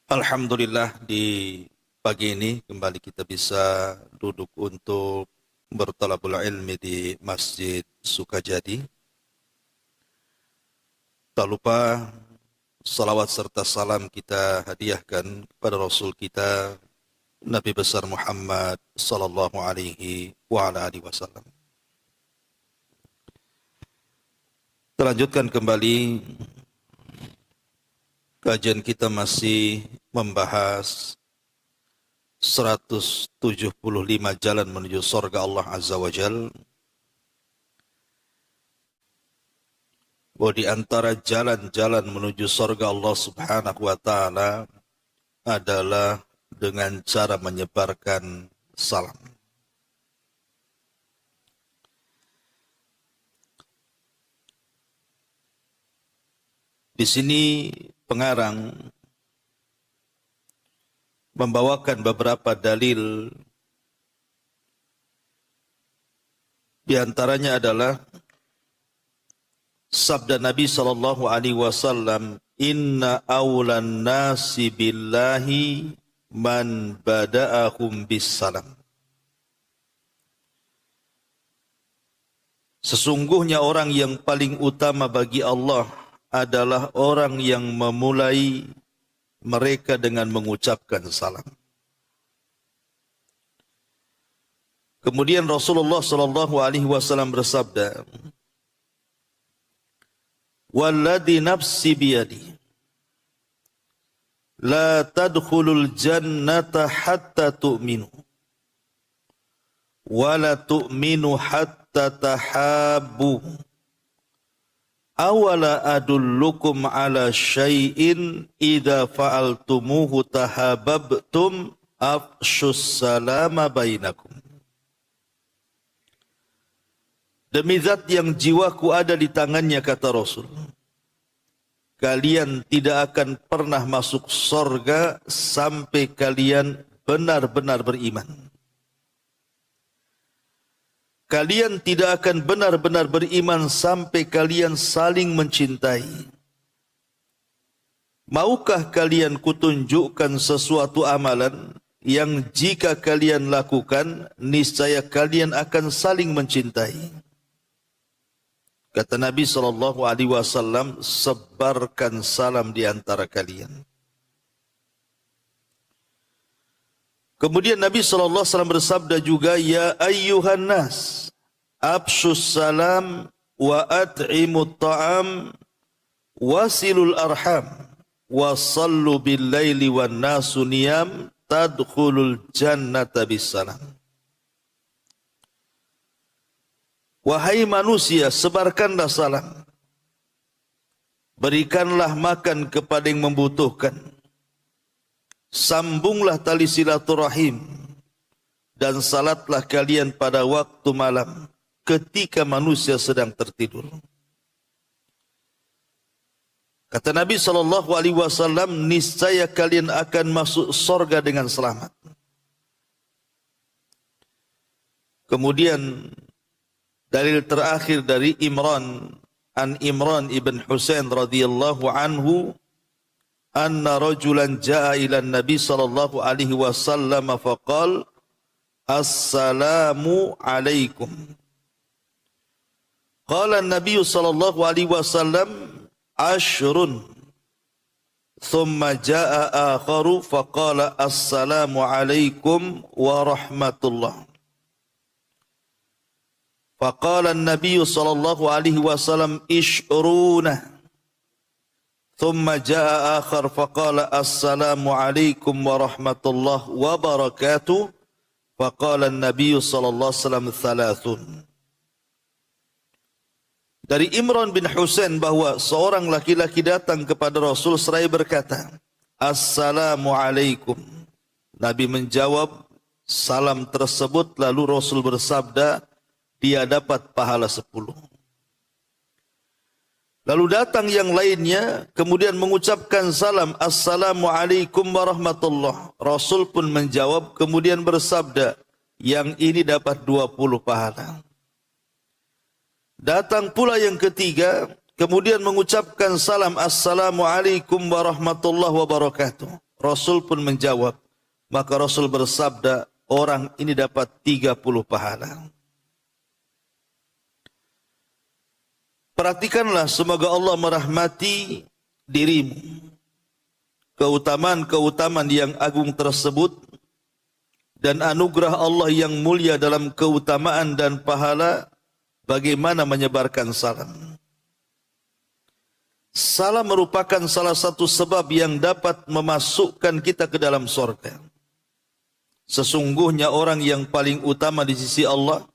Alhamdulillah, di pagi ini kembali kita bisa duduk untuk bertalabul ilmi di Masjid Sukajadi. Tak lupa salawat serta salam kita hadiahkan kepada Rasul kita Nabi besar Muhammad sallallahu alaihi wa ala alihi wasallam. Terlanjutkan kembali kajian kita masih membahas 175 jalan menuju surga Allah Azza wa Jal. Bahwa di antara jalan-jalan menuju surga Allah Subhanahu wa Ta'ala adalah dengan cara menyebarkan salam. Di sini pengarang membawakan beberapa dalil. Di antaranya adalah sabda Nabi sallallahu alaihi wasallam, "Inna awlan nasi billahi man bada'ahum bis salam." Sesungguhnya orang yang paling utama bagi Allah adalah orang yang memulai mereka dengan mengucapkan salam. Kemudian Rasulullah sallallahu alaihi wasallam bersabda, "Walladzi nafsi biyadi, la tadkhulul jannata hatta tu'minu, wa la tu'minu hatta tahabbu. Awala adullukum ala syai'in idza fa'altumuhu tahabbtum afshus salama bainakum." Demi zat yang jiwaku ada di tangannya, kata Rasul, kalian tidak akan pernah masuk surga sampai kalian benar-benar beriman. Kalian tidak akan benar-benar beriman sampai kalian saling mencintai. Maukah kalian kutunjukkan sesuatu amalan yang jika kalian lakukan, niscaya kalian akan saling mencintai? Kata Nabi SAW, sebarkan salam di antara kalian. Kemudian Nabi SAW bersabda juga, "Ya ayyuhan nas, abshus salam wa at'imut ta'am wasilul arham wa sallu bil laili wan nasu niyam tadkhulul jannata bis salam." Wahai manusia, sebarkanlah salam, berikanlah makan kepada yang membutuhkan, sambunglah tali silaturahim, dan salatlah kalian pada waktu malam ketika manusia sedang tertidur. Kata Nabi SAW, niscaya kalian akan masuk surga dengan selamat. Kemudian dalil terakhir dari Imran, an Imran ibn Husain radhiyallahu anhu, anna rajulan jaa ila Nabi sallallahu alaihi wasallam faqala, "Assalamu alaikum." Qala an-nabiy sallallahu alaihi wasallam, "Ashrun." Thumma jaa akharu faqala, "Assalamu alaikum wa rahmatullah." Faqala an-nabiy sallallahu alaihi wasallam, "Ishruna." Thumma jaa akhar faqala, "Assalamu alaikum wa rahmatullah wa barakatuh." Faqala an-nabiy sallallahu alaihi wasallam, "Thalathun." Dari Imran bin Husain bahwa seorang laki-laki datang kepada Rasul seraya berkata, "Assalamu alaikum." Nabi menjawab salam tersebut, lalu Rasul bersabda, dia dapat pahala 10. Lalu datang yang lainnya, kemudian mengucapkan salam, "Assalamualaikum warahmatullah." Rasul pun menjawab, kemudian bersabda, yang ini dapat 20 pahala. Datang pula yang ketiga, kemudian mengucapkan salam, "Assalamualaikum warahmatullahi wabarakatuh." Rasul pun menjawab. Maka Rasul bersabda, orang ini dapat 30 pahala. Perhatikanlah, semoga Allah merahmati dirimu. Keutamaan-keutamaan yang agung tersebut dan anugerah Allah yang mulia dalam keutamaan dan pahala, bagaimana menyebarkan salam. Salam merupakan salah satu sebab yang dapat memasukkan kita ke dalam surga. Sesungguhnya orang yang paling utama di sisi Allah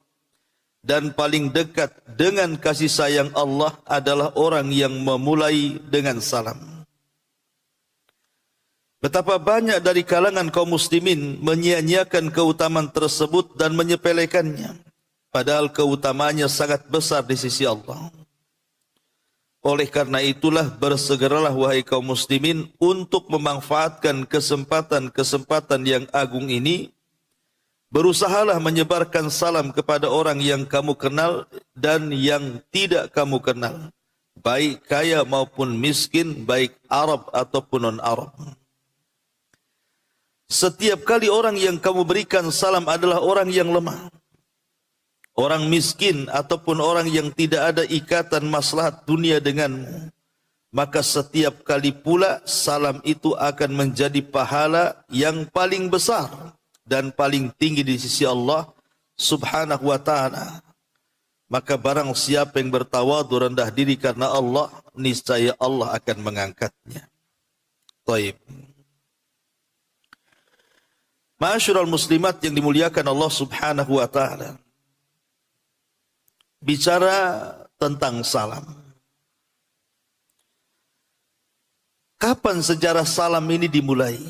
dan paling dekat dengan kasih sayang Allah adalah orang yang memulai dengan salam. Betapa banyak dari kalangan kaum muslimin menyia-nyiakan keutamaan tersebut dan menyepelekannya, padahal keutamaannya sangat besar di sisi Allah. Oleh karena itulah bersegeralah wahai kaum muslimin untuk memanfaatkan kesempatan-kesempatan yang agung ini. Berusahalah menyebarkan salam kepada orang yang kamu kenal dan yang tidak kamu kenal, baik kaya maupun miskin, baik Arab ataupun non-Arab. Setiap kali orang yang kamu berikan salam adalah orang yang lemah, orang miskin ataupun orang yang tidak ada ikatan maslahat dunia denganmu, maka setiap kali pula salam itu akan menjadi pahala yang paling besar dan paling tinggi di sisi Allah Subhanahu wa ta'ala. Maka barang siapa yang bertawadu rendah diri karena Allah, niscaya Allah akan mengangkatnya. Taib. Ma'asyiral muslimat yang dimuliakan Allah Subhanahu wa ta'ala. Bicara tentang salam. Kapan sejarah salam ini dimulai?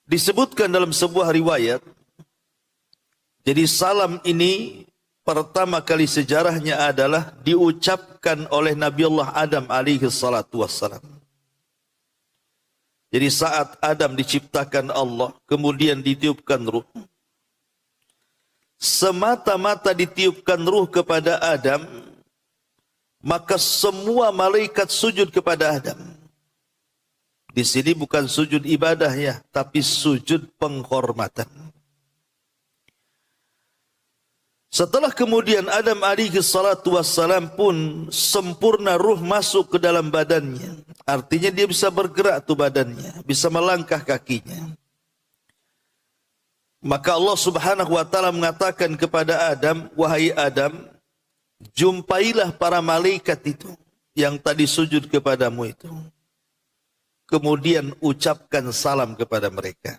Disebutkan dalam sebuah riwayat, jadi salam ini pertama kali sejarahnya adalah diucapkan oleh Nabi Allah Adam alaihi salatu wassalam. Jadi saat Adam diciptakan Allah, kemudian ditiupkan ruh. Semata-mata ditiupkan ruh kepada Adam, maka semua malaikat sujud kepada Adam. Di sini bukan sujud ibadah ya, tapi sujud penghormatan. Setelah kemudian Adam alaihi salatu wassalam pun sempurna ruh masuk ke dalam badannya. Artinya dia bisa bergerak tuh badannya, bisa melangkah kakinya. Maka Allah Subhanahu wa ta'ala mengatakan kepada Adam, wahai Adam, jumpailah para malaikat itu yang tadi sujud kepadamu itu. Kemudian ucapkan salam kepada mereka.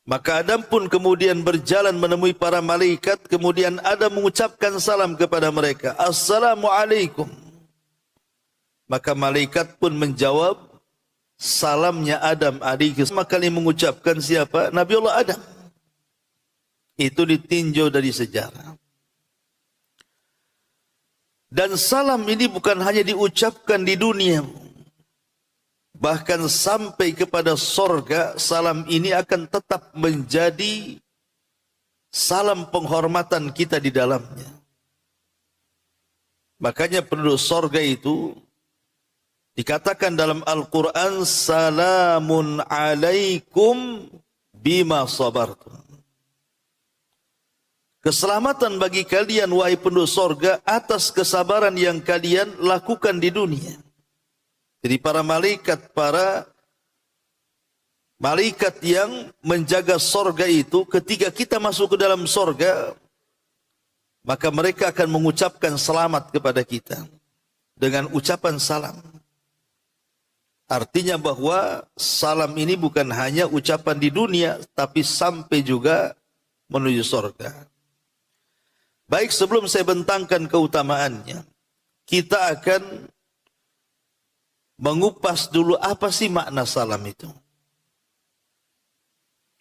Maka Adam pun kemudian berjalan menemui para malaikat, kemudian Adam mengucapkan salam kepada mereka. Assalamualaikum. Maka malaikat pun menjawab salamnya Adam alaihi salam. Kali mengucapkan siapa? Nabi Allah Adam. Itu ditinjau dari sejarah. Dan salam ini bukan hanya diucapkan di dunia, bahkan sampai kepada sorga, salam ini akan tetap menjadi salam penghormatan kita di dalamnya. Makanya penduduk sorga itu dikatakan dalam Al-Quran, salamun alaikum bima sabartum. Keselamatan bagi kalian wahai penduduk sorga atas kesabaran yang kalian lakukan di dunia. Jadi para malaikat yang menjaga sorga itu, ketika kita masuk ke dalam sorga, maka mereka akan mengucapkan selamat kepada kita dengan ucapan salam. Artinya bahwa salam ini bukan hanya ucapan di dunia, tapi sampai juga menuju sorga. Baik, sebelum saya bentangkan keutamaannya, kita akan mengupas dulu apa sih makna salam itu.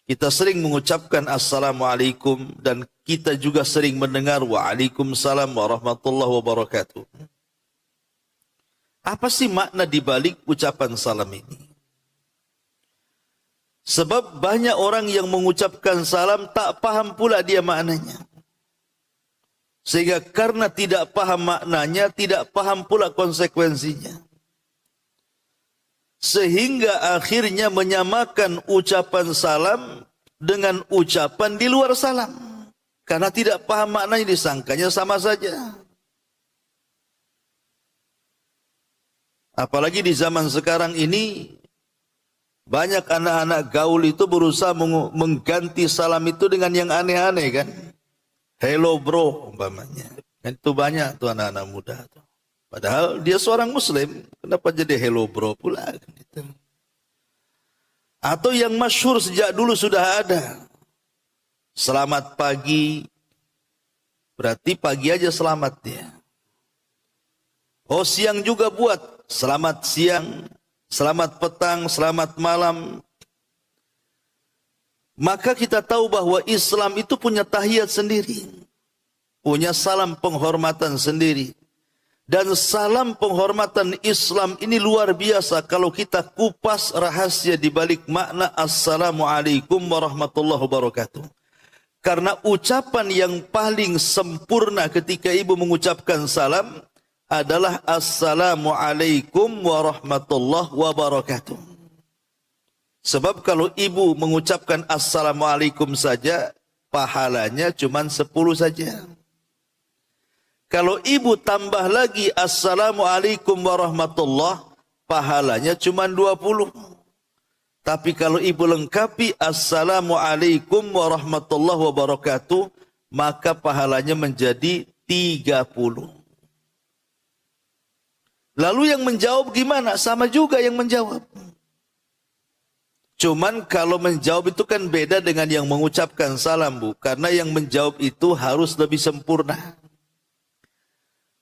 Kita sering mengucapkan Assalamualaikum dan kita juga sering mendengar Waalaikumsalam warahmatullahi wabarakatuh. Apa sih makna dibalik ucapan salam ini? Sebab banyak orang yang mengucapkan salam tak paham pula dia maknanya. Sehingga karena tidak paham maknanya, tidak paham pula konsekuensinya. sehingga akhirnya menyamakan ucapan salam dengan ucapan di luar salam. Karena tidak paham maknanya, disangkanya sama saja. Apalagi di zaman sekarang ini, banyak anak-anak gaul itu berusaha mengganti salam itu dengan yang aneh-aneh kan. Hello bro umpamanya. Itu banyak tuh anak-anak muda tuh. Padahal dia seorang muslim, kenapa jadi hello bro pula kan itu. Atau yang masyhur sejak dulu sudah ada. Selamat pagi. Berarti pagi aja selamat dia. Oh siang juga buat. Selamat siang, selamat petang, selamat malam. Maka kita tahu bahwa Islam itu punya tahiyat sendiri. Punya salam penghormatan sendiri. Dan salam penghormatan Islam ini luar biasa kalau kita kupas rahasia di balik makna Assalamualaikum warahmatullahi wabarakatuh. Karena ucapan yang paling sempurna ketika ibu mengucapkan salam adalah Assalamualaikum warahmatullahi wabarakatuh. Sebab kalau ibu mengucapkan Assalamualaikum saja, pahalanya cuma 10 saja. Kalau ibu tambah lagi Assalamualaikum warahmatullahi, pahalanya cuma 20. Tapi kalau ibu lengkapi Assalamualaikum warahmatullahi wabarakatuh, maka pahalanya menjadi 30. Lalu yang menjawab gimana? Sama juga yang menjawab. Cuman kalau menjawab itu kan beda dengan yang mengucapkan salam, Bu. Karena yang menjawab itu harus lebih sempurna.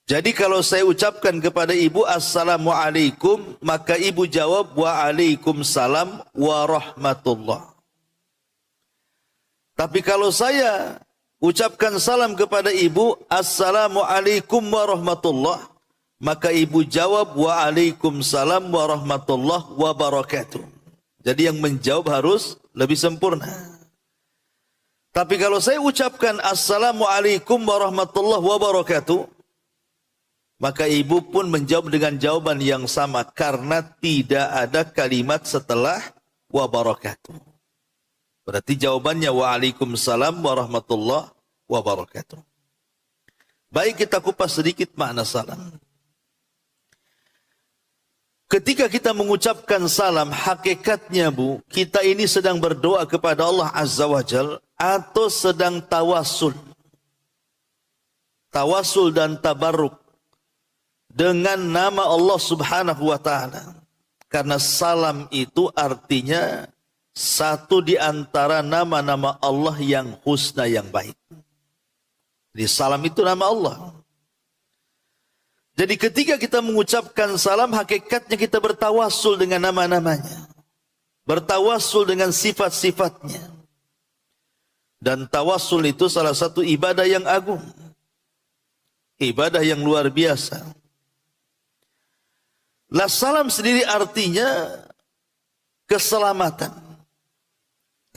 Jadi kalau saya ucapkan kepada ibu Assalamualaikum, maka ibu jawab Waalaikumsalam warahmatullah. Tapi kalau saya ucapkan salam kepada ibu Assalamualaikum warahmatullah, maka ibu jawab Waalaikumsalam warahmatullahi wabarakatuh. Jadi yang menjawab harus lebih sempurna. Tapi kalau saya ucapkan Assalamualaikum warahmatullahi wabarakatuh, maka ibu pun menjawab dengan jawaban yang sama karena tidak ada kalimat setelah wabarakatuh. Berarti jawabannya Waalaikumsalam warahmatullahi wabarakatuh. Baik, kita kupas sedikit makna salam. Ketika kita mengucapkan salam, hakikatnya Bu, kita ini sedang berdoa kepada Allah Azza wa Jal atau sedang tawasul. Tawasul dan tabarruk dengan nama Allah Subhanahu wa Ta'ala. Karena salam itu artinya satu di antara nama-nama Allah yang husna, yang baik. Jadi salam itu nama Allah. Jadi ketika kita mengucapkan salam, hakikatnya kita bertawasul dengan nama-namanya. Bertawasul dengan sifat-sifatnya. Dan tawasul itu salah satu ibadah yang agung. Ibadah yang luar biasa. Lah salam sendiri artinya keselamatan.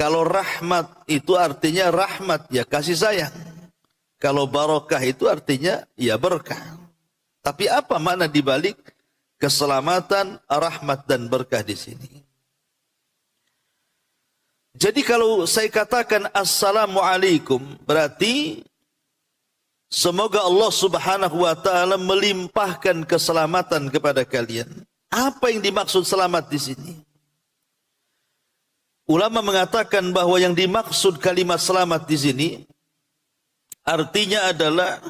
Kalau rahmat itu artinya rahmat, ya kasih sayang. Kalau barokah itu artinya ya berkah. Tapi apa makna dibalik keselamatan, rahmat dan berkah di sini? Jadi kalau saya katakan Assalamualaikum, berarti semoga Allah Subhanahu wa Ta'ala melimpahkan keselamatan kepada kalian. Apa yang dimaksud selamat di sini? Ulama mengatakan bahwa yang dimaksud kalimat selamat di sini artinya adalah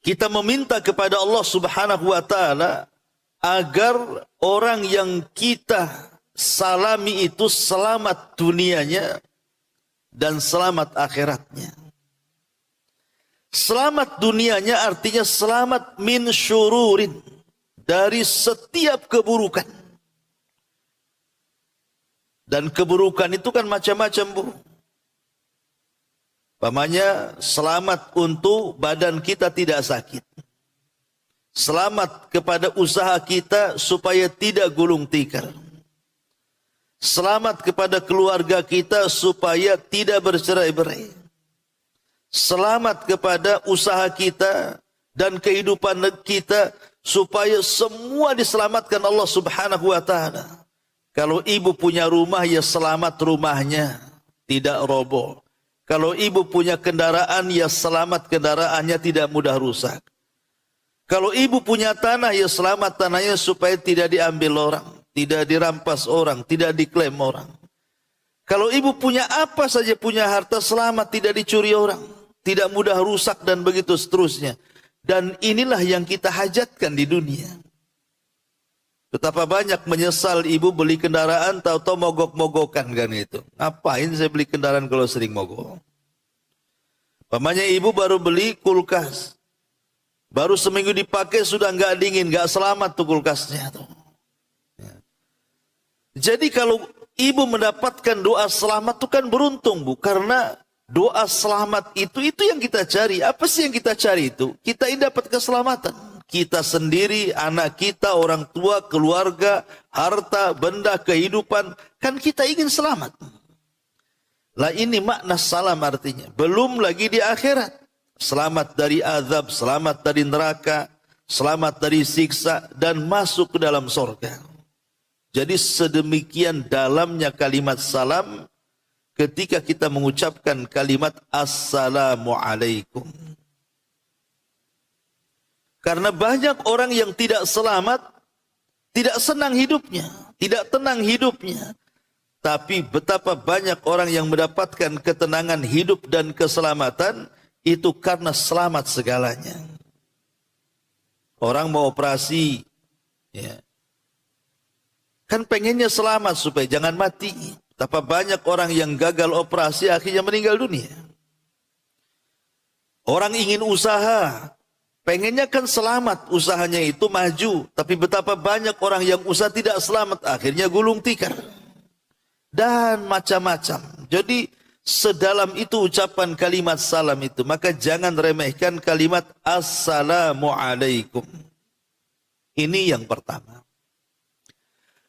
kita meminta kepada Allah Subhanahu wa Ta'ala agar orang yang kita salami itu selamat dunianya dan selamat akhiratnya. Selamat dunianya artinya selamat min syururin, dari setiap keburukan. Dan keburukan itu kan macam-macam, Bu. Umpamanya selamat untuk badan kita tidak sakit. Selamat kepada usaha kita supaya tidak gulung tikar. Selamat kepada keluarga kita supaya tidak bercerai-berai. Selamat kepada usaha kita dan kehidupan kita supaya semua diselamatkan Allah Subhanahu wa taala. Kalau ibu punya rumah, ya selamat rumahnya, tidak roboh. Kalau ibu punya kendaraan, ya selamat kendaraannya, tidak mudah rusak. Kalau ibu punya tanah, ya selamat tanahnya supaya tidak diambil orang, tidak dirampas orang, tidak diklaim orang. Kalau ibu punya apa saja, punya harta, selamat, tidak dicuri orang, tidak mudah rusak, dan begitu seterusnya. Dan inilah yang kita hajatkan di dunia. Betapa banyak menyesal ibu beli kendaraan, tahu-tahu mogok-mogokan kan itu. Ngapain saya beli kendaraan kalau sering mogok? Pamannya ibu baru beli kulkas. Baru seminggu dipakai sudah nggak dingin, nggak selamat tuh kulkasnya tuh. Jadi kalau ibu mendapatkan doa selamat itu kan beruntung, Bu. Karena doa selamat itu yang kita cari. Apa sih yang kita cari itu? Kita ingin dapat keselamatan. Kita sendiri, anak kita, orang tua, keluarga, harta, benda, kehidupan. Kan kita ingin selamat. Lah ini makna salam artinya. Belum lagi di akhirat. Selamat dari azab, selamat dari neraka, selamat dari siksa, dan masuk ke dalam surga. Jadi sedemikian dalamnya kalimat salam ketika kita mengucapkan kalimat Assalamualaikum. Karena banyak orang yang tidak selamat, tidak senang hidupnya, tidak tenang hidupnya. Tapi betapa banyak orang yang mendapatkan ketenangan hidup dan keselamatan itu karena selamat segalanya. Orang mau operasi, ya. Kan pengennya selamat supaya jangan mati. Betapa banyak orang yang gagal operasi akhirnya meninggal dunia. Orang ingin usaha, pengennya kan selamat, usahanya itu maju. Tapi betapa banyak orang yang usaha tidak selamat, akhirnya gulung tikar. Dan macam-macam. Jadi sedalam itu ucapan kalimat salam itu. Maka jangan remehkan kalimat Assalamualaikum. Ini yang pertama.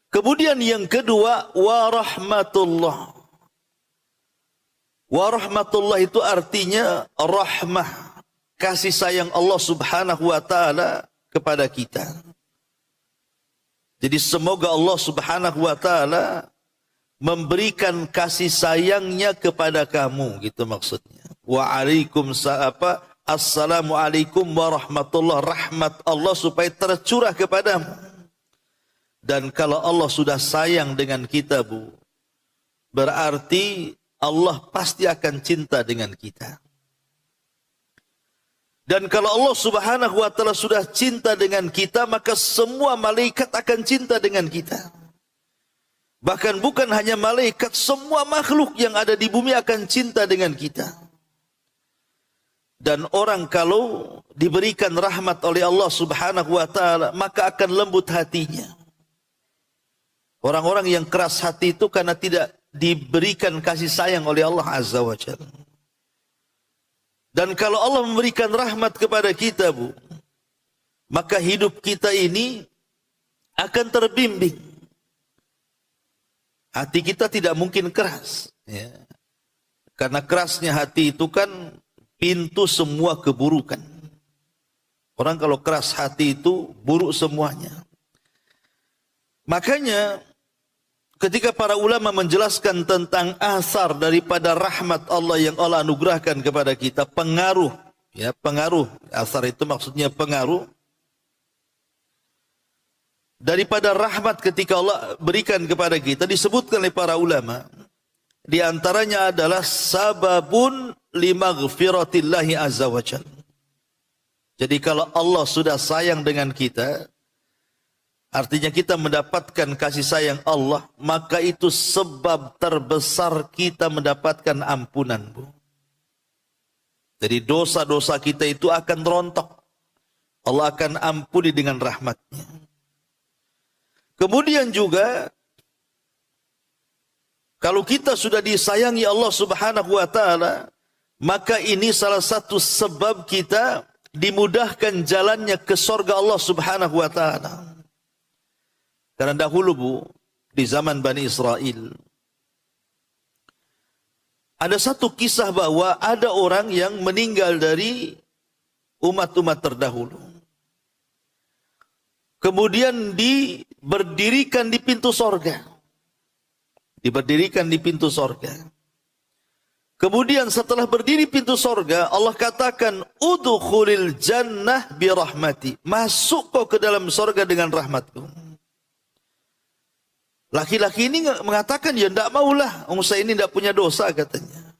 Kemudian yang kedua, warahmatullah. Warahmatullah itu artinya rahmah, kasih sayang Allah Subhanahu wa taala kepada kita. Jadi semoga Allah Subhanahu wa taala memberikan kasih sayangnya kepada kamu, gitu maksudnya. Assalamualaikum warahmatullah, rahmat Allah supaya tercurah kepadamu. Dan kalau Allah sudah sayang dengan kita, Bu, berarti Allah pasti akan cinta dengan kita. Dan kalau Allah Subhanahu wa taala sudah cinta dengan kita, maka semua malaikat akan cinta dengan kita. Bahkan bukan hanya malaikat, semua makhluk yang ada di bumi akan cinta dengan kita. Dan orang kalau diberikan rahmat oleh Allah Subhanahu wa taala, maka akan lembut hatinya. Orang-orang yang keras hati itu karena tidak diberikan kasih sayang oleh Allah Azza wa Jalla. Dan kalau Allah memberikan rahmat kepada kita, Bu, maka hidup kita ini akan terbimbing. Hati kita tidak mungkin keras, ya. Karena kerasnya hati itu kan pintu semua keburukan. Orang kalau keras hati itu buruk semuanya. Makanya ketika para ulama menjelaskan tentang asar daripada rahmat Allah yang Allah anugerahkan kepada kita, pengaruh, ya, pengaruh, asar itu maksudnya pengaruh daripada rahmat ketika Allah berikan kepada kita, disebutkan oleh para ulama, di antaranya adalah sababun limaghfiratillahi azza wa jalla. Jadi kalau Allah sudah sayang dengan kita, artinya kita mendapatkan kasih sayang Allah, maka itu sebab terbesar kita mendapatkan ampunan, Bu. Jadi dosa-dosa kita itu akan rontok. Allah akan ampuni dengan rahmatnya. Kemudian juga, kalau kita sudah disayangi Allah Subhanahu wa taala, maka ini salah satu sebab kita dimudahkan jalannya ke surga Allah Subhanahu wa taala. Karena dahulu, Bu, di zaman Bani Israel, ada satu kisah bahwa ada orang yang meninggal dari umat-umat terdahulu. kemudian berdirikan di pintu sorga. Diberdirikan di pintu sorga. Kemudian setelah berdiri pintu sorga, Allah katakan, udkhulil jannah birahmati. Masuk kau ke dalam sorga dengan rahmatku. Laki-laki ini mengatakan, ya tidak maulah. Saya ini tidak punya dosa katanya.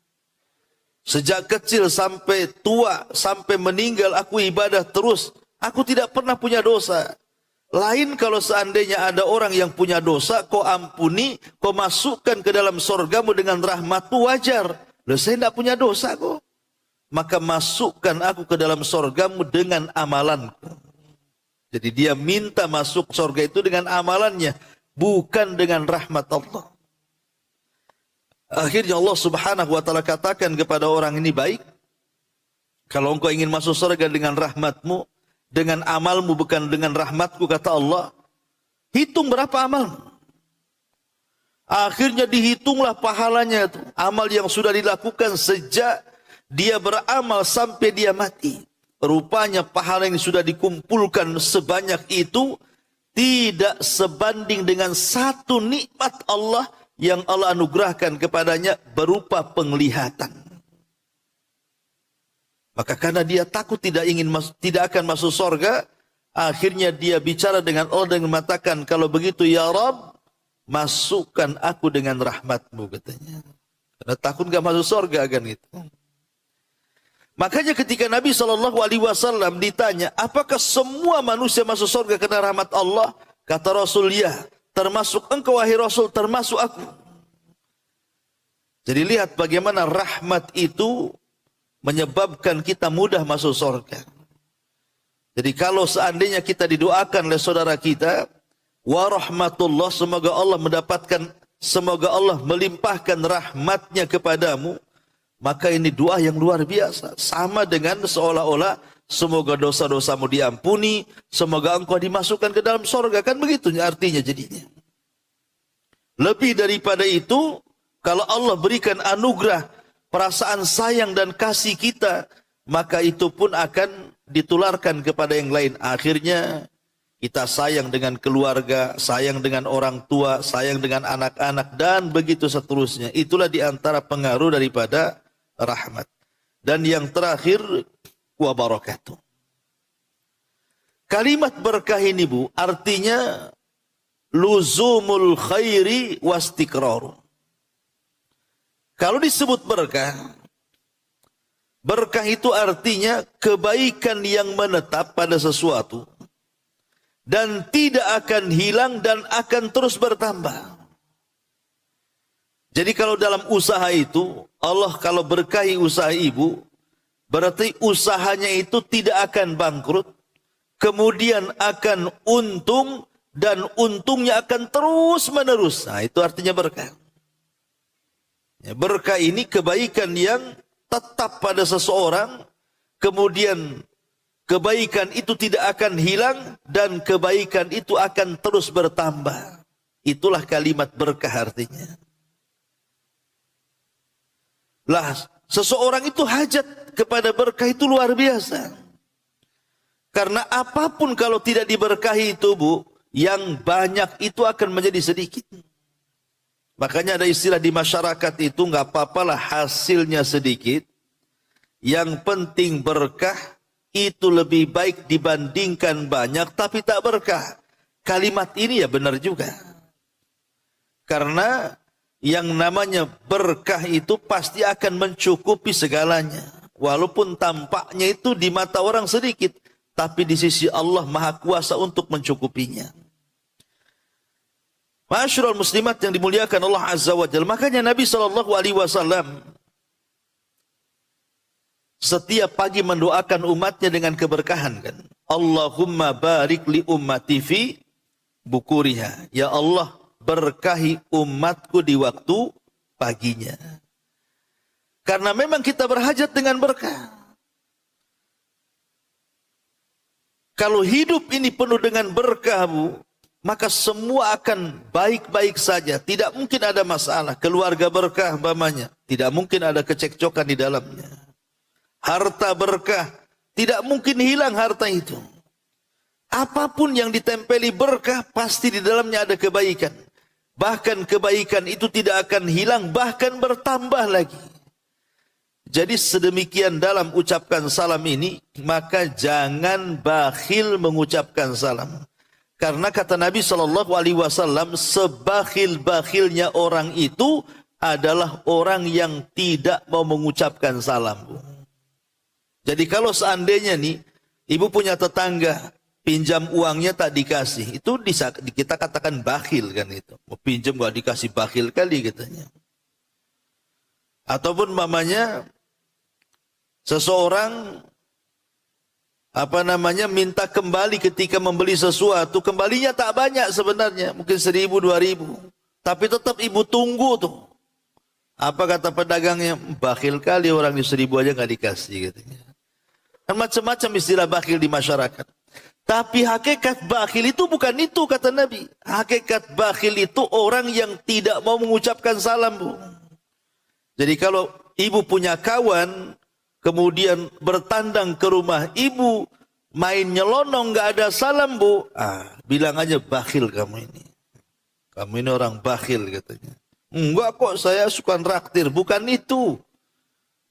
Sejak kecil sampai tua, sampai meninggal, aku ibadah terus. Aku tidak pernah punya dosa. Lain kalau seandainya ada orang yang punya dosa, kau ampuni, kau masukkan ke dalam sorgamu dengan rahmatmu, wajar. Loh, saya tidak punya dosa kok. Maka masukkan aku ke dalam sorgamu dengan amalanku. Jadi dia minta masuk sorga itu dengan amalannya, bukan dengan rahmat Allah. Akhirnya Allah subhanahu wa ta'ala katakan kepada orang ini, baik, kalau engkau ingin masuk sorga dengan rahmatmu, dengan amalmu bukan dengan rahmatku, kata Allah, hitung berapa amalmu. Akhirnya dihitunglah pahalanya itu. Amal yang sudah dilakukan sejak dia beramal sampai dia mati. Rupanya pahala yang sudah dikumpulkan sebanyak itu tidak sebanding dengan satu nikmat Allah yang Allah anugerahkan kepadanya berupa penglihatan. Maka karena dia takut tidak akan masuk surga, akhirnya dia bicara dengan Allah dan mengatakan, kalau begitu ya Rabb, masukkan aku dengan rahmatmu, katanya. Karena takut gak masuk surga kan itu. Makanya ketika Nabi SAW ditanya, apakah semua manusia masuk surga karena rahmat Allah? Kata Rasul, ya, termasuk engkau wahai Rasul, termasuk aku. Jadi lihat bagaimana rahmat itu menyebabkan kita mudah masuk surga. Jadi kalau seandainya kita didoakan oleh saudara kita, wa rahmatullah, semoga Allah melimpahkan rahmatnya kepadamu, maka ini doa yang luar biasa. Sama dengan seolah-olah semoga dosa-dosamu diampuni, semoga engkau dimasukkan ke dalam surga, kan begitu artinya jadinya. Lebih daripada itu, kalau Allah berikan anugerah perasaan sayang dan kasih kita, maka itu pun akan ditularkan kepada yang lain. Akhirnya kita sayang dengan keluarga, sayang dengan orang tua, sayang dengan anak-anak, dan begitu seterusnya. Itulah diantara pengaruh daripada rahmat. Dan yang terakhir, wa barakatuh. Kalimat berkah ini, Bu, artinya luzumul khairi wastiqraru. Kalau disebut berkah, berkah itu artinya kebaikan yang menetap pada sesuatu dan tidak akan hilang dan akan terus bertambah. Jadi kalau dalam usaha itu, Allah kalau berkahi usaha ibu, berarti usahanya itu tidak akan bangkrut, kemudian akan untung, dan untungnya akan terus menerus. Nah, itu artinya berkah. Ya, berkah ini kebaikan yang tetap pada seseorang, kemudian kebaikan itu tidak akan hilang dan kebaikan itu akan terus bertambah. Itulah kalimat berkah artinya. Lah, seseorang itu hajat kepada berkah itu luar biasa. Karena apapun kalau tidak diberkahi itu, Bu, yang banyak itu akan menjadi sedikit. Makanya ada istilah di masyarakat itu, nggak apa-apalah hasilnya sedikit. Yang penting berkah, itu lebih baik dibandingkan banyak tapi tak berkah. Kalimat ini ya benar juga. Karena yang namanya berkah itu pasti akan mencukupi segalanya. Walaupun tampaknya itu di mata orang sedikit, tapi di sisi Allah Maha Kuasa untuk mencukupinya. Ma'asyiral muslimat yang dimuliakan Allah Azza wa Jalla. Makanya Nabi SAW setiap pagi mendoakan umatnya dengan keberkahan kan. Allahumma barik li ummati fi bukuriha. Ya Allah, berkahi umatku di waktu paginya. Karena memang kita berhajat dengan berkah. Kalau hidup ini penuh dengan berkah, Bu, maka semua akan baik-baik saja. Tidak mungkin ada masalah. Keluarga berkah umpamanya, tidak mungkin ada kecekcokan di dalamnya. Harta berkah, tidak mungkin hilang harta itu. Apapun yang ditempeli berkah, pasti di dalamnya ada kebaikan. Bahkan kebaikan itu tidak akan hilang, bahkan bertambah lagi. Jadi sedemikian dalam ucapkan salam ini, maka jangan bakhil mengucapkan salam. Karena kata Nabi SAW, sebakhil-bakhilnya orang itu adalah orang yang tidak mau mengucapkan salam. Jadi kalau seandainya nih, ibu punya tetangga, pinjam uangnya tak dikasih, itu kita katakan bakhil kan itu. Mau pinjam gak dikasih, bakhil kali katanya. Ataupun mamanya seseorang minta kembali ketika membeli sesuatu, kembalinya tak banyak sebenarnya, mungkin 1.000, 2.000, tapi tetap ibu tunggu tuh. Apa kata pedagangnya? Bakhil kali orang di 1.000 aja gak dikasih katanya. Kan macam-macam istilah bakhil di masyarakat. Tapi hakikat bakhil itu bukan itu kata Nabi. Hakikat bakhil itu orang yang tidak mau mengucapkan salam, Bu. Jadi kalau ibu punya kawan, kemudian bertandang ke rumah ibu, main nyelonong gak ada salam, Bu. Bilang aja bakhil kamu ini. Kamu ini orang bakhil katanya. Enggak kok, saya suka raktir. Bukan itu.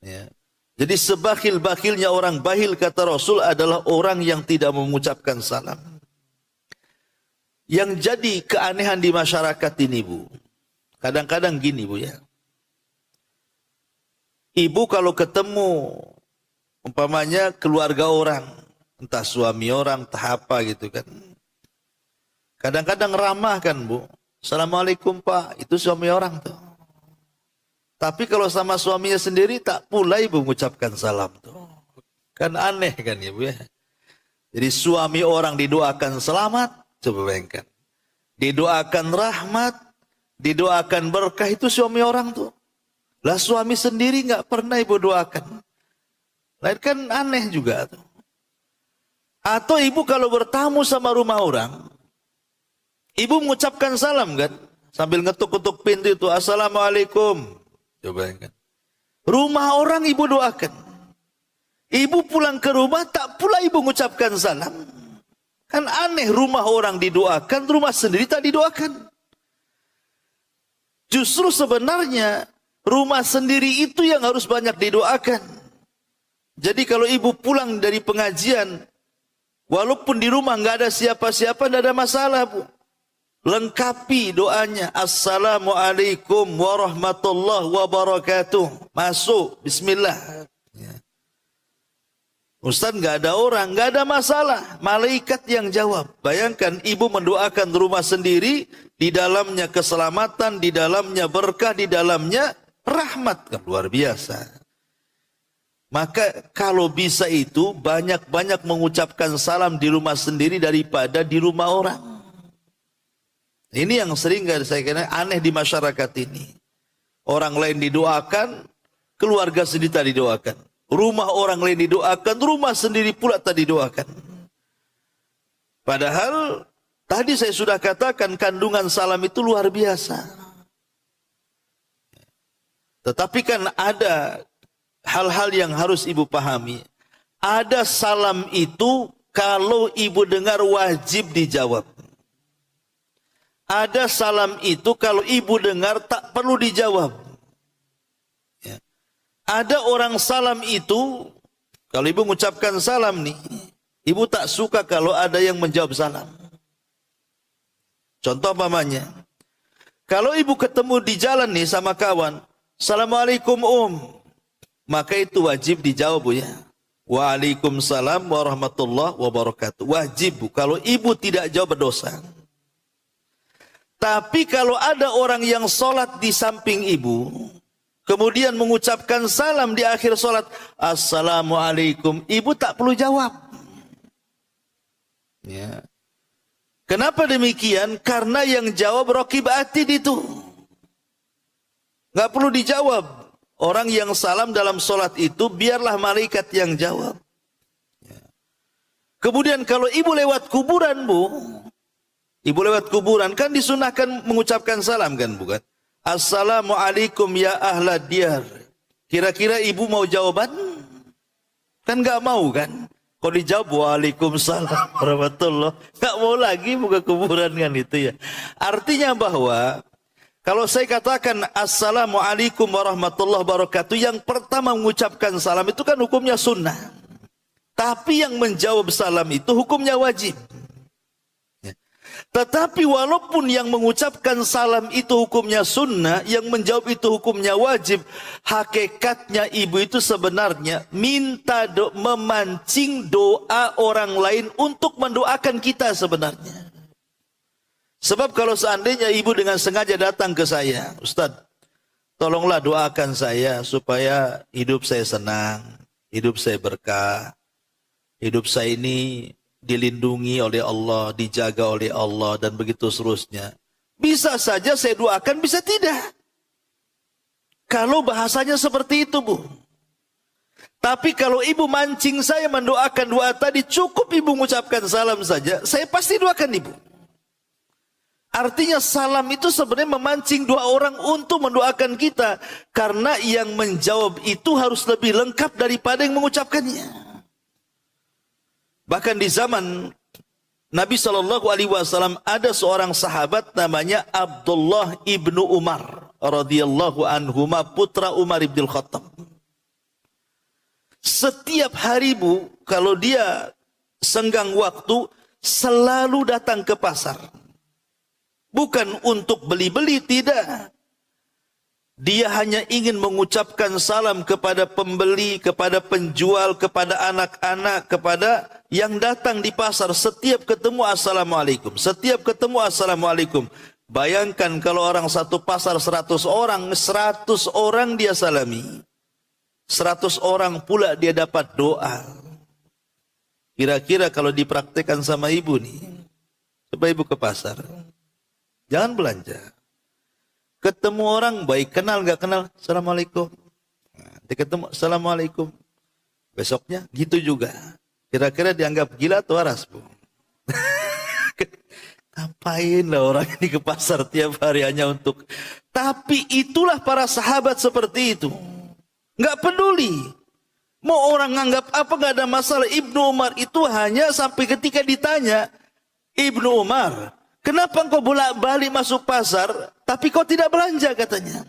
Ya. Jadi sebakhil-bakhilnya orang bakhil kata Rasul adalah orang yang tidak mengucapkan salam. Yang jadi keanehan di masyarakat ini, Bu. Kadang-kadang gini, Bu ya. Ibu kalau ketemu umpamanya keluarga orang, entah suami orang, entah apa gitu kan. Kadang-kadang ramah kan, Bu. Assalamualaikum Pak, itu suami orang tuh. Tapi kalau sama suaminya sendiri tak pula ibu mengucapkan salam tuh. Kan aneh kan ibu ya. Jadi suami orang didoakan selamat, coba bayangkan. Didoakan rahmat, didoakan berkah, itu suami orang tuh. Lah suami sendiri nggak pernah ibu doakan. Lain kan aneh juga tuh. Atau ibu kalau bertamu sama rumah orang, ibu mengucapkan salam kan, sambil ngetuk-ngetuk pintu itu, Assalamualaikum. Coba bayangkan. Rumah orang ibu doakan. Ibu pulang ke rumah tak pula ibu mengucapkan salam. Kan aneh, rumah orang didoakan, rumah sendiri tak didoakan. Justru sebenarnya rumah sendiri itu yang harus banyak didoakan. Jadi kalau ibu pulang dari pengajian, walaupun di rumah nggak ada siapa-siapa, tidak ada masalah, Bu. Lengkapi doanya. Assalamualaikum warahmatullahi wabarakatuh. Masuk, bismillah. Ustaz nggak ada orang, nggak ada masalah. Malaikat yang jawab. Bayangkan ibu mendoakan rumah sendiri, di dalamnya keselamatan, di dalamnya berkah, di dalamnya rahmat. Kan luar biasa. Maka kalau bisa itu banyak-banyak mengucapkan salam di rumah sendiri daripada di rumah orang. Ini yang sering saya kira aneh di masyarakat ini. Orang lain didoakan, keluarga sendiri tak didoakan. Rumah orang lain didoakan, rumah sendiri pula tak didoakan. Padahal tadi saya sudah katakan kandungan salam itu luar biasa. Tetapi kan ada hal-hal yang harus ibu pahami. Ada salam itu kalau ibu dengar wajib dijawab. Ada salam itu kalau ibu dengar tak perlu dijawab. Ya. Ada orang salam itu, kalau ibu mengucapkan salam nih, ibu tak suka kalau ada yang menjawab salam. Contoh pamannya, kalau ibu ketemu di jalan nih sama kawan, Assalamualaikum maka itu wajib dijawab, Bu ya. Waalaikumsalam warahmatullahi wabarakatuh. Wajib, Bu. Kalau ibu tidak jawab berdosa. Tapi kalau ada orang yang sholat di samping ibu, kemudian mengucapkan salam di akhir sholat, Assalamualaikum, ibu tak perlu jawab. Ya. Kenapa demikian? Karena yang jawab raqib atid itu. Gak perlu dijawab. Orang yang salam dalam sholat itu, biarlah malaikat yang jawab. Ya. Kemudian kalau ibu lewat kuburan, Bu, ibu lewat kuburan, kan disunahkan mengucapkan salam kan, bukan? Assalamualaikum ya ahlad diyar. Kira-kira ibu mau jawaban? Kan gak mau kan? Kalau dijawab waalaikumsalam warahmatullah, nggak mau lagi buka kuburan kan itu ya. Artinya bahwa kalau saya katakan assalamualaikum warahmatullahi wabarakatuh, yang pertama mengucapkan salam itu kan hukumnya sunnah. Tapi yang menjawab salam itu hukumnya wajib. Tetapi walaupun yang mengucapkan salam itu hukumnya sunnah, yang menjawab itu hukumnya wajib, hakikatnya ibu itu sebenarnya memancing doa orang lain untuk mendoakan kita sebenarnya. Sebab kalau seandainya ibu dengan sengaja datang ke saya, Ustaz, tolonglah doakan saya supaya hidup saya senang, hidup saya berkah, hidup saya ini dilindungi oleh Allah, dijaga oleh Allah, dan begitu seterusnya. Bisa saja saya doakan, bisa tidak. Kalau bahasanya seperti itu, Bu. Tapi kalau ibu mancing saya mendoakan doa tadi, cukup ibu mengucapkan salam saja, saya pasti doakan ibu. Artinya salam itu sebenarnya memancing doa orang untuk mendoakan kita. Karena yang menjawab itu harus lebih lengkap daripada yang mengucapkannya. Bahkan di zaman Nabi SAW ada seorang sahabat namanya Abdullah ibnu Umar radhiyallahu anhuma, putra Umar ibn Khattab. Setiap hari, Bu, kalau dia senggang waktu selalu datang ke pasar. Bukan untuk beli-beli, tidak. Dia hanya ingin mengucapkan salam kepada pembeli, kepada penjual, kepada anak-anak, kepada yang datang di pasar. Setiap ketemu assalamualaikum, setiap ketemu assalamualaikum. Bayangkan kalau orang satu pasar 100 orang, 100 orang dia salami. 100 orang pula dia dapat doa. Kira-kira kalau dipraktekkan sama ibu nih, coba ibu ke pasar, jangan belanja. Ketemu orang baik, kenal nggak kenal, assalamualaikum. Nah, dia ketemu assalamualaikum. Besoknya gitu juga. Kira-kira dianggap gila atau waras, Bu? Ngapain lah orang ini ke pasar tiap hari hanya untuk. Tapi itulah para sahabat seperti itu. Nggak peduli. Mau orang nganggap apa nggak ada masalah. Ibnu Umar itu hanya sampai ketika ditanya, Ibnu Umar, kenapa engkau bolak-balik masuk pasar, tapi kau tidak belanja, katanya.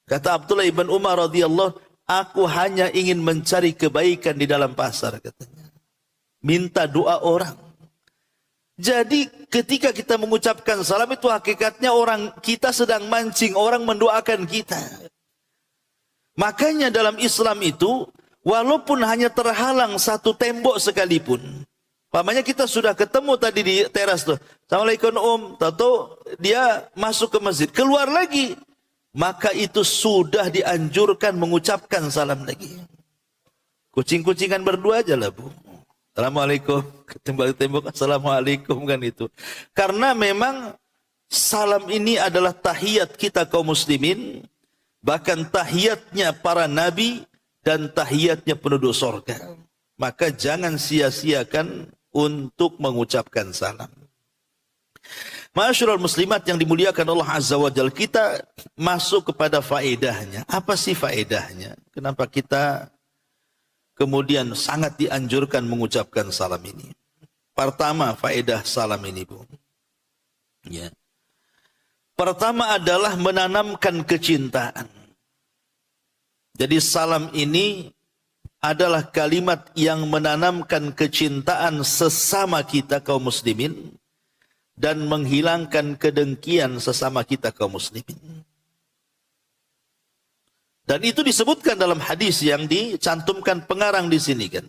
Kata Abdullah ibn Umar radhiyallahu, aku hanya ingin mencari kebaikan di dalam pasar, katanya. Minta doa orang. Jadi ketika kita mengucapkan salam itu hakikatnya orang kita sedang mancing orang mendoakan kita. Makanya dalam Islam itu, walaupun hanya terhalang satu tembok sekalipun, pamannya kita sudah ketemu tadi di teras tuh. Assalamualaikum tahu dia masuk ke masjid, keluar lagi. Maka itu sudah dianjurkan mengucapkan salam lagi. Kucing-kucingan berdua aja lah, Bu. Assalamualaikum. Ketemu tembok, assalamualaikum kan itu. Karena memang salam ini adalah tahiyat kita kaum muslimin. Bahkan tahiyatnya para nabi dan tahiyatnya penduduk surga. Maka jangan sia-siakan untuk mengucapkan salam. Ma'asyiral muslimat yang dimuliakan Allah Azza wa Jalla, kita masuk kepada faedahnya. Apa sih faedahnya? Kenapa kita kemudian sangat dianjurkan mengucapkan salam ini? Pertama, faedah salam ini, Bu. Ya. Pertama adalah menanamkan kecintaan. Jadi salam ini adalah kalimat yang menanamkan kecintaan sesama kita kaum muslimin dan menghilangkan kedengkian sesama kita kaum muslimin. Dan itu disebutkan dalam hadis yang dicantumkan pengarang di sini kan.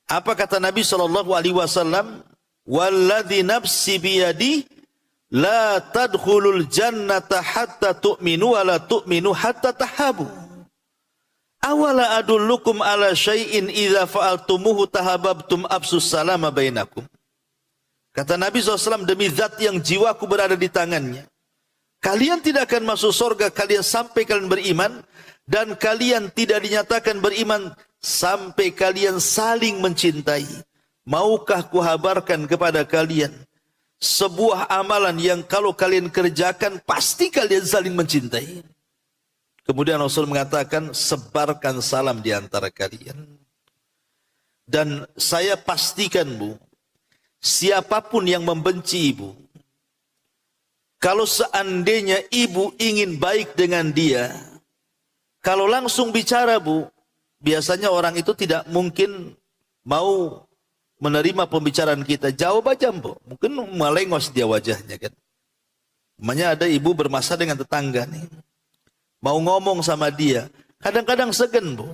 Apa kata Nabi SAW? Walladzi nafsi biyadi la tadkhulul jannata hatta tu'minu wa la tu'minu hatta tahabu. Awala adullukum ala syai'in idza fa'altumuhu tahabbtum afsus salama bainakum. Kata Nabi SAW, demi zat yang jiwaku berada di tangannya, kalian tidak akan masuk surga kalian sampai kalian beriman, dan kalian tidak dinyatakan beriman sampai kalian saling mencintai. Maukah kuhabarkan kepada kalian sebuah amalan yang kalau kalian kerjakan pasti kalian saling mencintai? Kemudian Rasul mengatakan, sebarkan salam di antara kalian. Dan saya pastikan Bu, siapapun yang membenci ibu, kalau seandainya ibu ingin baik dengan dia, kalau langsung bicara Bu, biasanya orang itu tidak mungkin mau menerima pembicaraan kita. Jawab aja Bu, mungkin melengos dia wajahnya kan. Namanya ada ibu bermasalah dengan tetangga nih, mau ngomong sama dia, kadang-kadang segan Bu,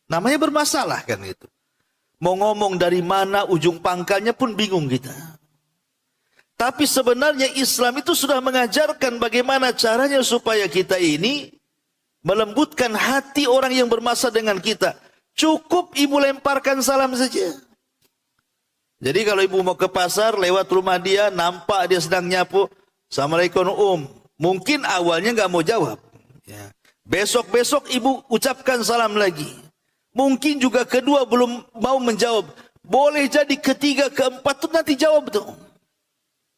namanya bermasalah kan itu. Mau ngomong dari mana, ujung pangkalnya pun bingung kita. Tapi sebenarnya Islam itu sudah mengajarkan bagaimana caranya supaya kita ini melembutkan hati orang yang bermasalah dengan kita. Cukup ibu lemparkan salam saja. Jadi kalau ibu mau ke pasar, lewat rumah dia, nampak dia sedang nyapu, Assalamualaikum mungkin awalnya nggak mau jawab. Ya. Besok-besok ibu ucapkan salam lagi. Mungkin juga kedua belum mau menjawab. Boleh jadi ketiga, keempat tuh nanti jawab tuh.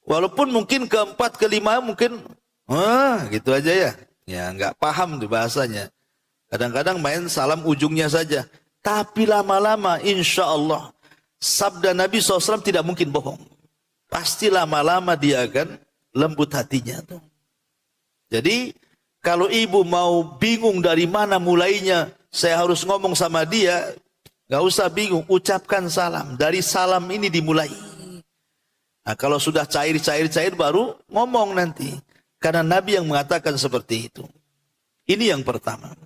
Walaupun mungkin keempat, kelima mungkin, gitu aja ya. Ya nggak paham tuh bahasanya. Kadang-kadang main salam ujungnya saja. Tapi lama-lama insya Allah sabda Nabi SAW tidak mungkin bohong. Pasti lama-lama dia akan lembut hatinya tuh. Jadi kalau ibu mau bingung dari mana mulainya, saya harus ngomong sama dia, gak usah bingung, ucapkan salam. Dari salam ini dimulai. Nah, kalau sudah cair baru ngomong nanti. Karena Nabi yang mengatakan seperti itu. Ini yang pertama.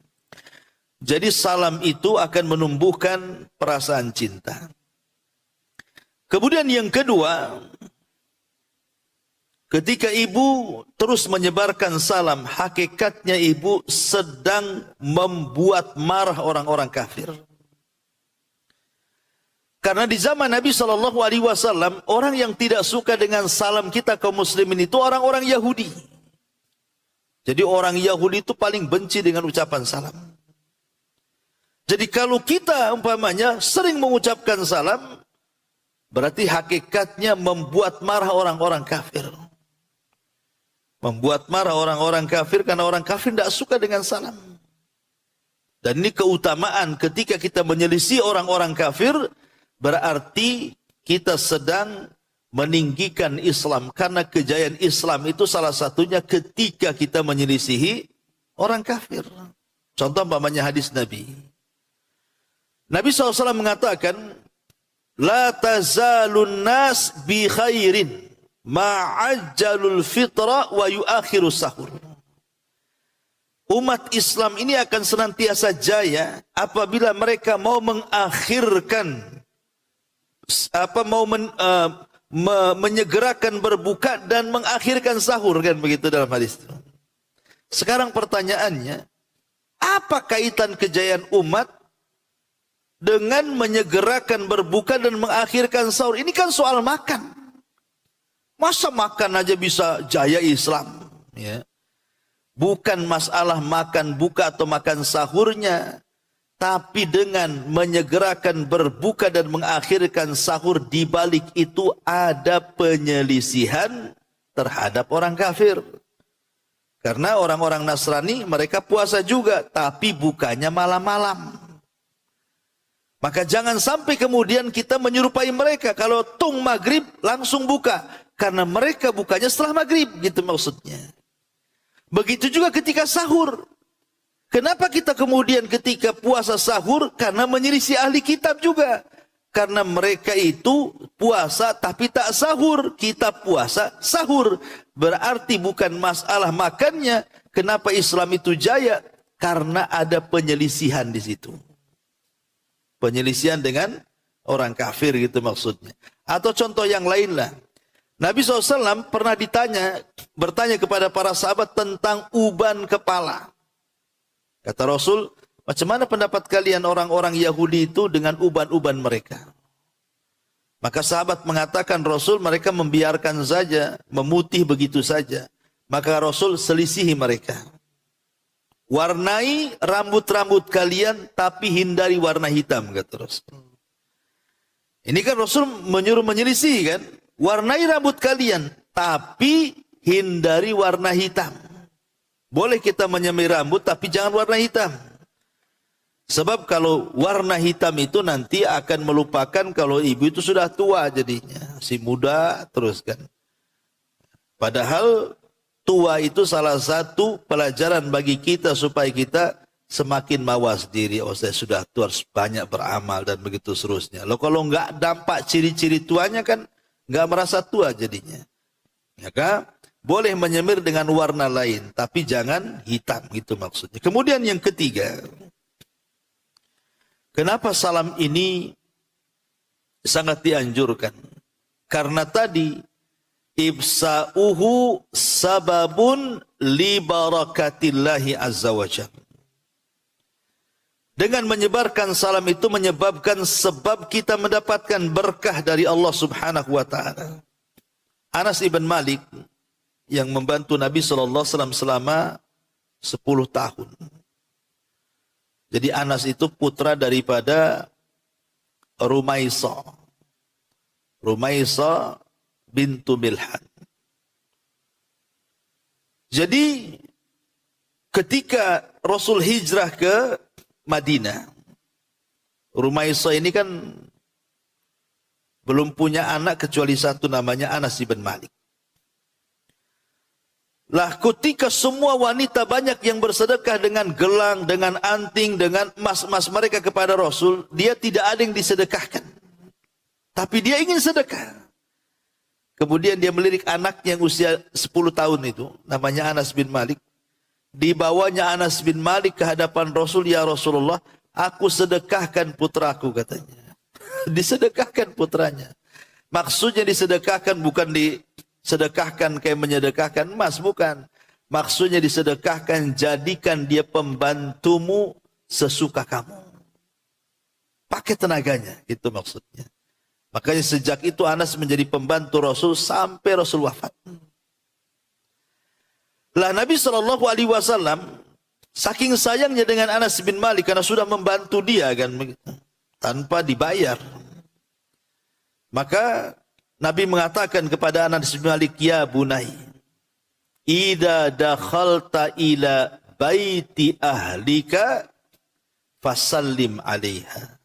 Jadi salam itu akan menumbuhkan perasaan cinta. Kemudian yang kedua, ketika ibu terus menyebarkan salam, hakikatnya ibu sedang membuat marah orang-orang kafir. Karena di zaman Nabi SAW, orang yang tidak suka dengan salam kita kaum muslimin itu orang-orang Yahudi. Jadi orang Yahudi itu paling benci dengan ucapan salam. Jadi kalau kita umpamanya sering mengucapkan salam, berarti hakikatnya membuat marah orang-orang kafir. Membuat marah orang-orang kafir karena orang kafir tidak suka dengan salam. Dan ini keutamaan ketika kita menyelisih orang-orang kafir, berarti kita sedang meninggikan Islam. Karena kejayaan Islam itu salah satunya ketika kita menyelisihi orang kafir. Contoh umpamanya hadis Nabi. Nabi SAW mengatakan, La tazalun nas bi khairin ma'ajjalul fitra wa yuakhiru sahur. Umat Islam ini akan senantiasa jaya apabila mereka mau mengakhirkan, menyegerakan berbuka dan mengakhirkan sahur, kan begitu dalam hadis itu. Sekarang pertanyaannya, apa kaitan kejayaan umat dengan menyegerakan berbuka dan mengakhirkan sahur? Ini kan soal makan. Masa makan aja bisa jaya Islam? Ya. Bukan masalah makan buka atau makan sahurnya, tapi dengan menyegerakan berbuka dan mengakhirkan sahur, di balik itu ada penyelisihan terhadap orang kafir. Karena orang-orang Nasrani mereka puasa juga, tapi bukanya malam-malam. Maka jangan sampai kemudian kita menyerupai mereka. Kalau tung maghrib langsung buka. Karena mereka bukanya setelah maghrib, gitu maksudnya. Begitu juga ketika sahur. Kenapa kita kemudian ketika puasa sahur? Karena menyelisih ahli kitab juga. Karena mereka itu puasa tapi tak sahur. Kita puasa sahur. Berarti bukan masalah makannya. Kenapa Islam itu jaya? Karena ada penyelisihan di situ. Penyelisihan dengan orang kafir, gitu maksudnya. Atau contoh yang lain lah. Nabi SAW pernah bertanya kepada para sahabat tentang uban kepala. Kata Rasul, macam mana pendapat kalian orang-orang Yahudi itu dengan uban-uban mereka? Maka sahabat mengatakan, Rasul, mereka membiarkan saja, memutih begitu saja. Maka Rasul selisihi mereka. Warnai rambut-rambut kalian, tapi hindari warna hitam, kata Rasul. Ini kan Rasul menyuruh menyelisih kan? Warnai rambut kalian, tapi hindari warna hitam. Boleh kita menyemir rambut, tapi jangan warna hitam. Sebab kalau warna hitam itu nanti akan melupakan kalau ibu itu sudah tua jadinya. Si muda terus kan. Padahal tua itu salah satu pelajaran bagi kita supaya kita semakin mawas diri. Oh, saya sudah tua, harus banyak beramal dan begitu seterusnya. Loh, kalau enggak dampak ciri-ciri tuanya kan enggak merasa tua jadinya. Maka boleh menyemir dengan warna lain, tapi jangan hitam, gitu maksudnya. Kemudian yang ketiga, kenapa salam ini sangat dianjurkan? Karena tadi ibsa'uhu sababun li barakatillahi azza wa jalla. Dengan menyebarkan salam itu menyebabkan sebab kita mendapatkan berkah dari Allah Subhanahu wa taala. Anas ibn Malik yang membantu Nabi sallallahu alaihi wasallam selama 10 tahun. Jadi Anas itu putra daripada Rumaisah. Rumaisah bintu Milhan. Jadi ketika Rasul hijrah ke Madinah, Rumaisah ini kan belum punya anak kecuali satu, namanya Anas bin Malik. Lah ketika semua wanita banyak yang bersedekah dengan gelang, dengan anting, dengan emas-emas mereka kepada Rasul, dia tidak ada yang disedekahkan. Tapi dia ingin sedekah. Kemudian dia melirik anaknya yang usia 10 tahun itu, namanya Anas bin Malik. Dibawanya Anas bin Malik ke hadapan Rasul, ya Rasulullah, aku sedekahkan putraku, katanya. Disedekahkan putranya. Maksudnya disedekahkan bukan disedekahkan kayak menyedekahkan emas, bukan. Maksudnya disedekahkan, jadikan dia pembantumu sesuka kamu. Pakai tenaganya, itu maksudnya. Makanya sejak itu Anas menjadi pembantu Rasul sampai Rasul wafat. Lah Nabi SAW saking sayangnya dengan Anas bin Malik karena sudah membantu dia kan tanpa dibayar. Maka Nabi mengatakan kepada Anas bin Malik, ya bunai, idza dakhalta ila baiti ahlika fasallim alaiha.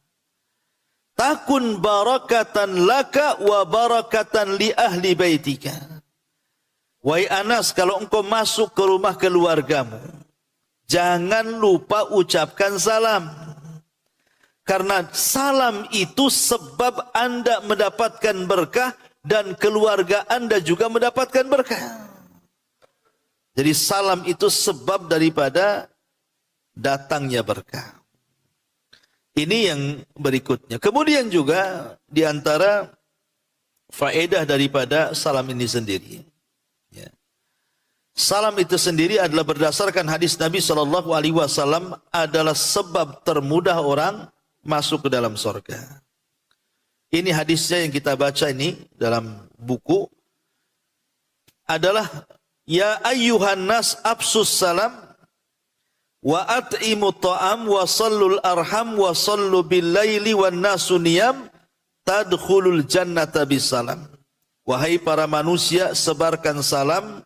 Takun barakatan laka wa barakatan li ahli baitika. Wahai Anas, kalau engkau masuk ke rumah keluargamu, jangan lupa ucapkan salam. Karena salam itu sebab Anda mendapatkan berkah dan keluarga Anda juga mendapatkan berkah. Jadi salam itu sebab daripada datangnya berkah. Ini yang berikutnya. Kemudian juga di antara faedah daripada salam ini sendiri. Ya. Salam itu sendiri adalah berdasarkan hadis Nabi SAW adalah sebab termudah orang masuk ke dalam surga. Ini hadisnya yang kita baca ini dalam buku adalah ya ayyuhan nas absus salam wa at'imu ta'am wa sallul arham wa sallu bil laili wan nasu niyam tadkhulul jannata bisalam. Wahai para manusia, sebarkan salam,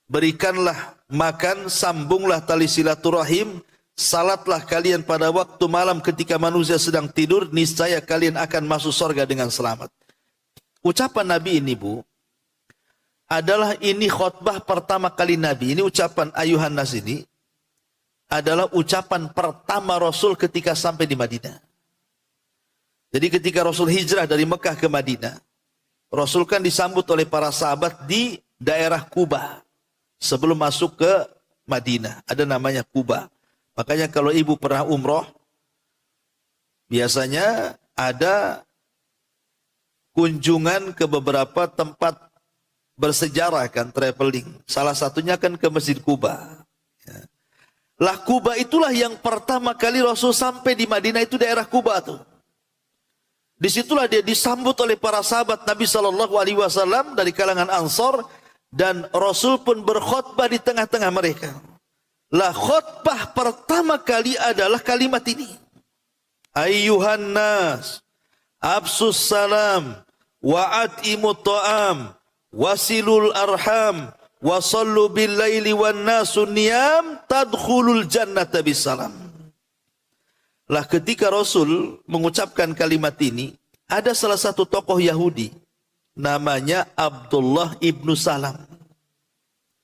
berikanlah makan, sambunglah tali silaturahim, salatlah kalian pada waktu malam ketika manusia sedang tidur, niscaya kalian akan masuk surga dengan selamat. Ucapan Nabi ini, Bu, adalah ini khutbah pertama kali Nabi. Ini ucapan ayuhan nas ini adalah ucapan pertama Rasul ketika sampai di Madinah. Jadi ketika Rasul hijrah dari Mekah ke Madinah, Rasul kan disambut oleh para sahabat di daerah Kuba. Sebelum masuk ke Madinah, ada namanya Kuba. Makanya kalau ibu pernah umroh, biasanya ada kunjungan ke beberapa tempat bersejarah kan, traveling. Salah satunya kan ke Masjid Kuba. Ya. Lah Kuba itulah yang pertama kali Rasul sampai di Madinah, itu daerah Kuba tuh. Disitulah dia disambut oleh para sahabat Nabi SAW dari kalangan Ansor, dan Rasul pun berkhutbah di tengah-tengah mereka. Lah khutbah pertama kali adalah kalimat ini. Ayyuhan nas, absus salam, wa at'imu ta'am, wasilul arham, wasallu bil laili wan nasu niyam, tadkhulul jannata bisalam. Lah ketika Rasul mengucapkan kalimat ini, ada salah satu tokoh Yahudi, namanya Abdullah ibnu Salam.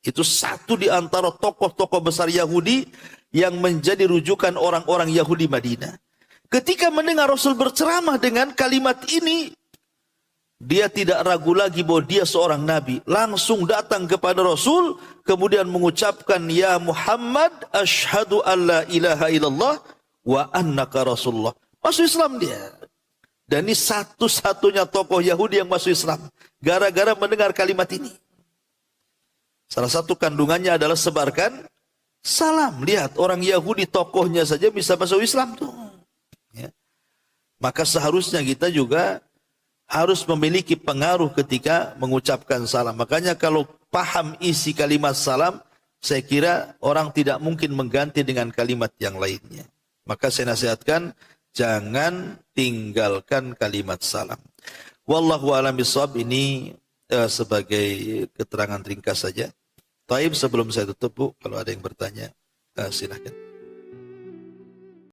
Itu satu di antara tokoh-tokoh besar Yahudi yang menjadi rujukan orang-orang Yahudi Madinah. Ketika mendengar Rasul berceramah dengan kalimat ini, dia tidak ragu lagi bahwa dia seorang nabi. Langsung datang kepada Rasul, kemudian mengucapkan, Ya Muhammad, asyhadu an la ilaha illallah wa annaka Rasulullah. Masuk Islam dia. Dan ini satu-satunya tokoh Yahudi yang masuk Islam. Gara-gara mendengar kalimat ini. Salah satu kandungannya adalah sebarkan salam. Lihat, orang Yahudi tokohnya saja bisa masuk Islam tuh. Ya. Maka seharusnya kita juga harus memiliki pengaruh ketika mengucapkan salam. Makanya kalau paham isi kalimat salam, saya kira orang tidak mungkin mengganti dengan kalimat yang lainnya. Maka saya nasihatkan, jangan tinggalkan kalimat salam. Wallahu a'lam bishawab. Ini sebagai keterangan ringkas saja. Taib, sebelum saya tutup, Bu, kalau ada yang bertanya, silakan.